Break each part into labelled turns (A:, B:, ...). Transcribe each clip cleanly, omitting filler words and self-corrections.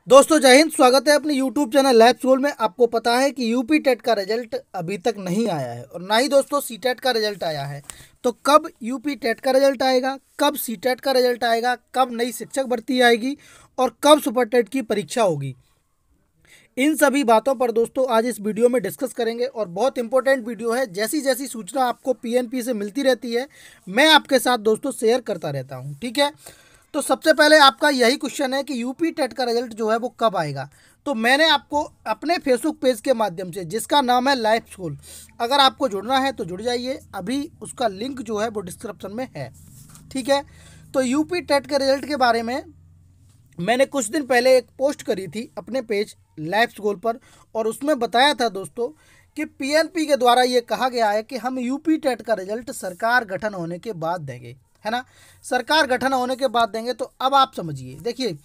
A: दोस्तों जय हिंद। स्वागत है अपने YouTube चैनल लैब स्कूल में। आपको पता है कि यूपी टेट का रिजल्ट अभी तक नहीं आया है और ना ही दोस्तों सी टेट का रिजल्ट आया है। तो कब यूपी टेट का रिजल्ट आएगा, कब सी टेट का रिजल्ट आएगा, कब नई शिक्षक भर्ती आएगी और कब सुपर टेट की परीक्षा होगी, इन सभी बातों पर दोस्तों आज इस वीडियो में डिस्कस करेंगे। और बहुत इंपॉर्टेंट वीडियो है। जैसी जैसी सूचना आपको पीएनपी से मिलती रहती है मैं आपके साथ दोस्तों शेयर करता रहता हूँ, ठीक है। तो सबसे पहले आपका यही क्वेश्चन है कि यूपी टेट का रिजल्ट जो है वो कब आएगा। तो मैंने आपको अपने फेसबुक पेज के माध्यम से, जिसका नाम है लाइफ स्कूल, अगर आपको जुड़ना है तो जुड़ जाइए। अभी उसका लिंक जो है वो डिस्क्रिप्शन में है, ठीक है। तो यूपी टेट के रिजल्ट के बारे में मैंने कुछ दिन पहले एक पोस्ट करी थी अपने पेज लाइफ गोल पर, और उसमें बताया था दोस्तों कि पीएनपी के द्वारा ये कहा गया है कि हम यूपी टेट का रिजल्ट सरकार गठन होने के बाद देंगे, है ना। सरकार गठन होने के बाद देंगे। तो अब आप समझिए, देखिए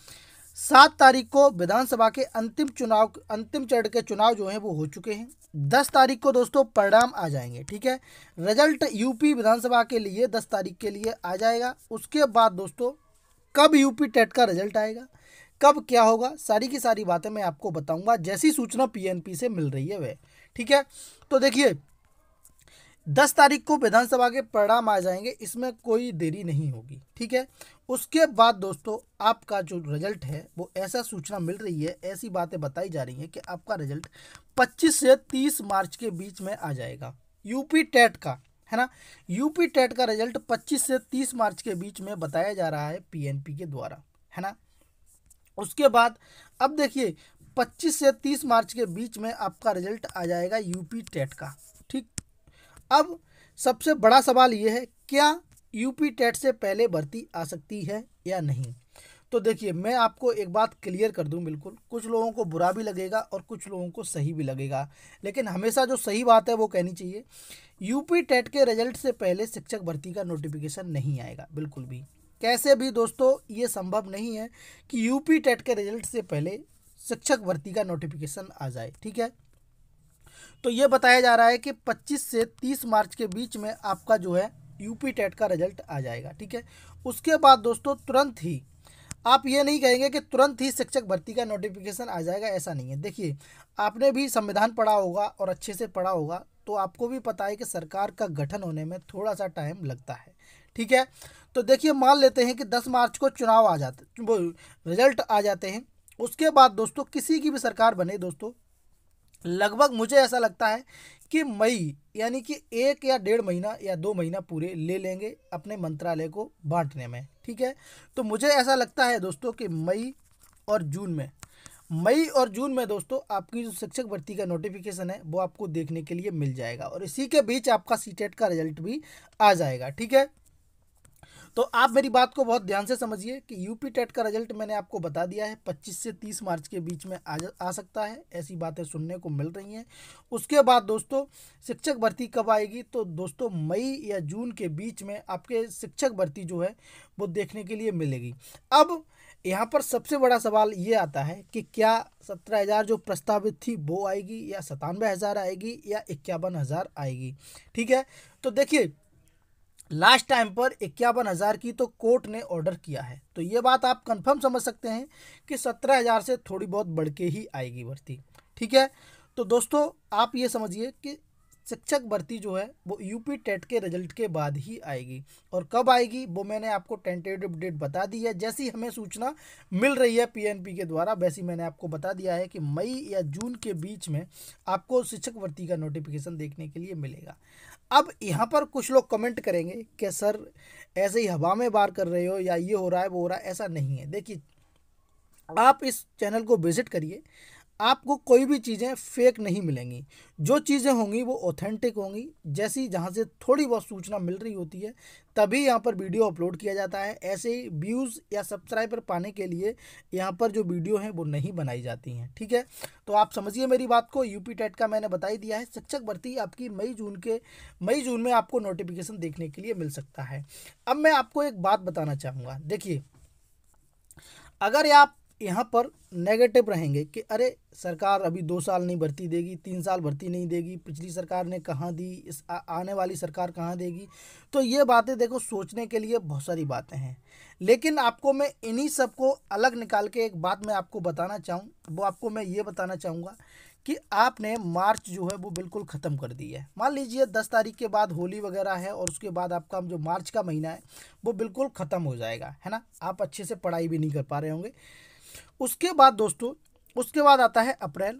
A: 7 तारीख को विधानसभा के अंतिम चरण के चुनाव जो हैं वो हो चुके हैं। 10 तारीख को दोस्तों परिणाम आ जाएंगे, ठीक है। रिजल्ट यूपी विधानसभा के लिए 10 तारीख के लिए आ जाएगा। उसके बाद दोस्तों कब यूपी टेट का रिजल्ट आएगा, कब क्या होगा, सारी की सारी बातें मैं आपको बताऊंगा जैसी सूचना पीएनपी से मिल रही है वह, ठीक है। तो देखिए 10 तारीख को विधानसभा के परिणाम आ जाएंगे, इसमें कोई देरी नहीं होगी, ठीक है। उसके बाद दोस्तों आपका जो रिजल्ट है वो ऐसा सूचना मिल रही है, ऐसी बातें बताई जा रही हैं कि आपका रिजल्ट 25 से 30 मार्च के बीच में आ जाएगा यूपी टेट का, है ना। यूपी टेट का रिजल्ट 25 से 30 मार्च के बीच में बताया जा रहा है पीएनपी के द्वारा, है ना। उसके बाद अब देखिए 25 से 30 मार्च के बीच में आपका रिजल्ट आ जाएगा यूपी टेट का, ठीक। अब सबसे बड़ा सवाल ये है, क्या यूपी टेट से पहले भर्ती आ सकती है या नहीं। तो देखिए मैं आपको एक बात क्लियर कर दूं, बिल्कुल कुछ लोगों को बुरा भी लगेगा और कुछ लोगों को सही भी लगेगा, लेकिन हमेशा जो सही बात है वो कहनी चाहिए। यूपी टेट के रिजल्ट से पहले शिक्षक भर्ती का नोटिफिकेशन नहीं आएगा, बिल्कुल भी। कैसे भी दोस्तों ये संभव नहीं है कि यूपी टेट के रिजल्ट से पहले शिक्षक भर्ती का नोटिफिकेशन आ जाए, ठीक है। तो ये बताया जा रहा है कि 25 से 30 मार्च के बीच में आपका जो है यूपी टेट का रिजल्ट आ जाएगा, ठीक है। उसके बाद दोस्तों तुरंत ही आप ये नहीं कहेंगे कि तुरंत ही शिक्षक भर्ती का नोटिफिकेशन आ जाएगा, ऐसा नहीं है। देखिए आपने भी संविधान पढ़ा होगा और अच्छे से पढ़ा होगा, तो आपको भी पता है कि सरकार का गठन होने में थोड़ा सा टाइम लगता है, ठीक है। तो देखिए मान लेते हैं कि 10 मार्च को चुनाव आ जाते, वो रिजल्ट आ जाते हैं। उसके बाद दोस्तों किसी की भी सरकार बने दोस्तों, लगभग मुझे ऐसा लगता है कि मई, यानी कि 1 या 1.5 महीना या 2 महीना पूरे ले लेंगे अपने मंत्रालय को बांटने में, ठीक है। तो मुझे ऐसा लगता है दोस्तों कि मई और जून में दोस्तों आपकी जो शिक्षक भर्ती का नोटिफिकेशन है वो आपको देखने के लिए मिल जाएगा, और इसी के बीच आपका सीटेट का रिजल्ट भी आ जाएगा, ठीक है। तो आप मेरी बात को बहुत ध्यान से समझिए कि यूपी टेट का रिजल्ट मैंने आपको बता दिया है 25 से 30 मार्च के बीच में आ सकता है, ऐसी बातें सुनने को मिल रही हैं। उसके बाद दोस्तों शिक्षक भर्ती कब आएगी, तो दोस्तों मई या जून के बीच में आपके शिक्षक भर्ती जो है वो देखने के लिए मिलेगी। अब यहाँ पर सबसे बड़ा सवाल ये आता है कि क्या 17,000 जो प्रस्तावित थी वो आएगी, या 97,000 आएगी, या 51,000 आएगी, ठीक है। तो देखिए लास्ट टाइम पर 51,000 की तो कोर्ट ने ऑर्डर किया है, तो ये बात आप कंफर्म समझ सकते हैं कि 17,000 से थोड़ी बहुत बढ़ के ही आएगी भर्ती, ठीक है। तो दोस्तों आप ये समझिए कि शिक्षक भर्ती जो है वो यूपी टेट के रिजल्ट के बाद ही आएगी, और कब आएगी वो मैंने आपको टेंटेटिव डेट बता दी है। जैसी हमें सूचना मिल रही है पीएनपी के द्वारा वैसी मैंने आपको बता दिया है कि मई या जून के बीच में आपको शिक्षक भर्ती का नोटिफिकेशन देखने के लिए मिलेगा। अब यहाँ पर कुछ लोग कमेंट करेंगे कि सर ऐसे ही हवा में बार कर रहे हो, या ये हो रहा है वो हो रहा है, ऐसा नहीं है। देखिए आप इस चैनल को विजिट करिए, आपको कोई भी चीज़ें फेक नहीं मिलेंगी। जो चीज़ें होंगी वो ऑथेंटिक होंगी, जैसी जहाँ से थोड़ी बहुत सूचना मिल रही होती है तभी यहाँ पर वीडियो अपलोड किया जाता है। ऐसे ही व्यूज़ या सब्सक्राइबर पाने के लिए यहाँ पर जो वीडियो हैं वो नहीं बनाई जाती हैं, ठीक है। तो आप समझिए मेरी बात को। यूपी टेट का मैंने बता ही दिया है। शिक्षक भर्ती आपकी मई जून में आपको नोटिफिकेशन देखने के लिए मिल सकता है। अब मैं आपको एक बात बताना चाहूँगा। देखिए अगर आप यहाँ पर नेगेटिव रहेंगे कि अरे सरकार अभी 2 साल नहीं भर्ती देगी, 3 साल भर्ती नहीं देगी, पिछली सरकार ने कहाँ दी, आने वाली सरकार कहाँ देगी। तो ये बातें देखो सोचने के लिए बहुत सारी बातें हैं, लेकिन आपको मैं इन्हीं सबको अलग निकाल के एक बात मैं आपको बताना चाहूँ, वो आपको मैं ये बताना चाहूँगा कि आपने मार्च जो है वो बिल्कुल ख़त्म कर दी है। मान लीजिए 10 तारीख के बाद होली वगैरह है और उसके बाद आपका जो मार्च का महीना है वो बिल्कुल ख़त्म हो जाएगा, है ना। आप अच्छे से पढ़ाई भी नहीं कर पा रहे होंगे। उसके बाद दोस्तों, उसके बाद आता है अप्रैल,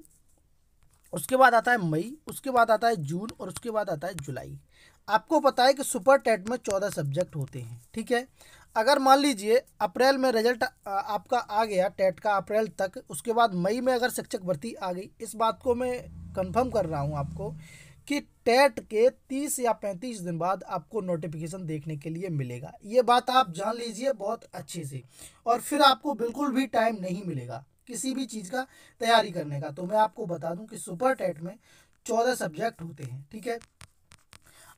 A: उसके बाद आता है मई, उसके बाद आता है जून और उसके बाद आता है जुलाई। आपको पता है कि सुपर टेट में 14 सब्जेक्ट होते हैं, ठीक है। अगर मान लीजिए अप्रैल में रिजल्ट आपका आ गया टेट का अप्रैल तक, उसके बाद मई में अगर शिक्षक भर्ती आ गई, इस बात को मैं कंफर्म कर रहा हूँ आपको कि टेट के 30 या 35 दिन बाद आपको नोटिफिकेशन देखने के लिए मिलेगा। ये बात आप जान लीजिए बहुत अच्छे से। और फिर आपको बिल्कुल भी टाइम नहीं मिलेगा किसी भी चीज़ का तैयारी करने का। तो मैं आपको बता दूं कि सुपर टेट में 14 सब्जेक्ट होते हैं, ठीक है।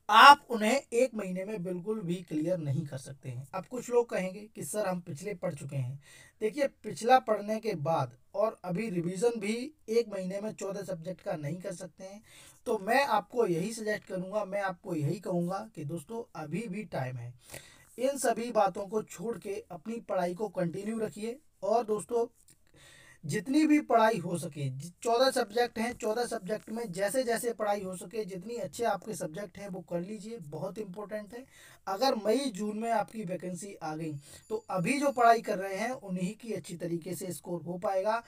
A: आप उन्हें एक महीने में बिल्कुल भी क्लियर नहीं कर सकते हैं। अब कुछ लोग कहेंगे कि सर हम पिछले पढ़ चुके हैं। देखिए, पिछला पढ़ने के बाद और अभी रिवीजन भी एक महीने में 14 सब्जेक्ट का नहीं कर सकते हैं। तो मैं आपको यही सजेस्ट करूंगा, मैं आपको यही कहूंगा कि दोस्तों अभी भी टाइम है। इन सभी बातों को छोड़ के अपनी पढ़ाई को कंटिन्यू रखिए। और दोस्तों जितनी भी पढ़ाई हो सके, 14 सब्जेक्ट हैं, 14 सब्जेक्ट में जैसे जैसे पढ़ाई हो सके, जितनी अच्छे आपके सब्जेक्ट हैं वो कर लीजिए, बहुत इंपॉर्टेंट है। अगर मई जून में आपकी वैकेंसी आ गई तो अभी जो पढ़ाई कर रहे हैं उन्हीं की अच्छी तरीके से स्कोर हो पाएगा।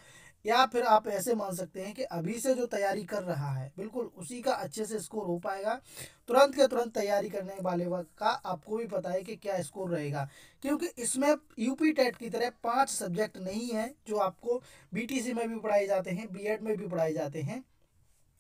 A: या फिर आप ऐसे मान सकते हैं कि अभी से जो तैयारी कर रहा है बिल्कुल उसी का अच्छे से स्कोर हो पाएगा। तुरंत के तुरंत तैयारी करने वाले वक्त का आपको भी पता है कि क्या स्कोर रहेगा, क्योंकि इसमें यूपी टेट की तरह 5 सब्जेक्ट नहीं है जो आपको बीटीसी में भी पढ़ाए जाते हैं, बीएड में भी पढ़ाए जाते हैं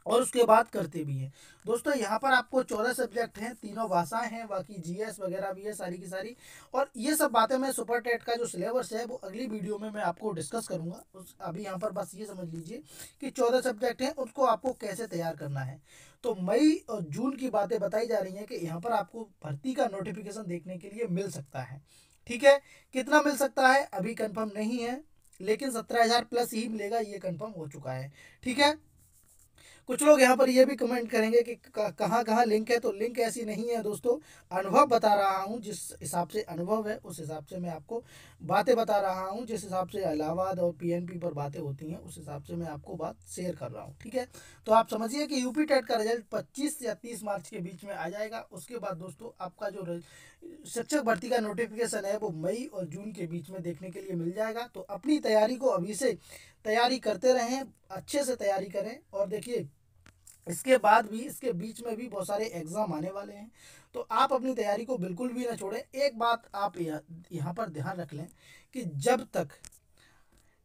A: और उसके बाद करते भी हैं। दोस्तों यहाँ पर आपको 14 सब्जेक्ट हैं, तीनों भाषाएं हैं, बाकी जीएस वगैरह भी है सारी की सारी। और ये सब बातें मैं सुपर टेट का जो सिलेबस है वो अगली वीडियो में मैं आपको डिस्कस करूंगा। अभी यहाँ पर बस ये समझ लीजिए कि 14 सब्जेक्ट हैं, उसको आपको कैसे तैयार करना है। तो मई और जून की बातें बताई जा रही हैं कि यहाँ पर आपको भर्ती का नोटिफिकेशन देखने के लिए मिल सकता है, ठीक है। कितना मिल सकता है अभी कंफर्म नहीं है, लेकिन 17,000 प्लस ही मिलेगा, ये कंफर्म हो चुका है, ठीक है। कुछ लोग यहाँ पर ये भी कमेंट करेंगे कि कहाँ कहाँ लिंक है, तो लिंक ऐसी नहीं है दोस्तों। अनुभव बता रहा हूँ, जिस हिसाब से अनुभव है उस हिसाब से मैं आपको बातें बता रहा हूँ। जिस हिसाब से इलाहाबाद और पीएनपी पर बातें होती हैं उस हिसाब से मैं आपको बात शेयर कर रहा हूँ, ठीक है। तो आप समझिए कि यूपी टेट का रिजल्ट 25 या 30 मार्च के बीच में आ जाएगा। उसके बाद दोस्तों आपका जो शिक्षक भर्ती का नोटिफिकेशन है वो मई और जून के बीच में देखने के लिए मिल जाएगा। तो अपनी तैयारी को अभी से तैयारी करते रहें, अच्छे से तैयारी करें। और देखिए इसके बाद भी, इसके बीच में भी बहुत सारे एग्ज़ाम आने वाले हैं, तो आप अपनी तैयारी को बिल्कुल भी ना छोड़ें। एक बात आप यहाँ पर ध्यान रख लें कि जब तक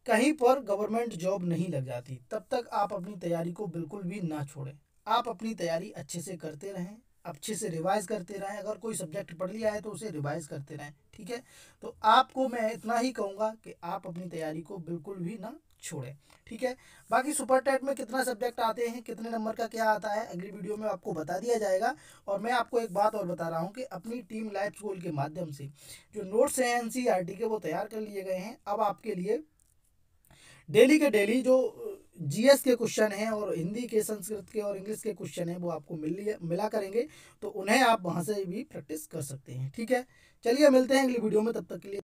A: कहीं पर गवर्नमेंट जॉब नहीं लग जाती तब तक आप अपनी तैयारी को बिल्कुल भी ना छोड़ें। आप अपनी तैयारी अच्छे से करते रहें, अच्छे से रिवाइज करते रहें। अगर कोई सब्जेक्ट पढ़ लिया है तो उसे रिवाइज करते रहें, ठीक है। तो आपको मैं इतना ही कहूँगा कि आप अपनी तैयारी को बिल्कुल भी ना छोड़ें, ठीक है। बाकी सुपर टेट में कितना सब्जेक्ट आते हैं, कितने नंबर का क्या आता है, अगली वीडियो में आपको बता दिया जाएगा। और मैं आपको एक बात और बता रहा हूँ कि अपनी टीम लाइफ स्कूल के माध्यम से जो नोट्स हैं एनसीईआरटी के वो तैयार कर लिए गए हैं। अब आपके लिए डेली के डेली जो जीएस के क्वेश्चन हैं और हिंदी के, संस्कृत के और इंग्लिश के क्वेश्चन हैं वो आपको मिला करेंगे, तो उन्हें आप वहाँ से भी प्रैक्टिस कर सकते हैं, ठीक है। चलिए मिलते हैं अगली वीडियो में, तब तक के लिए।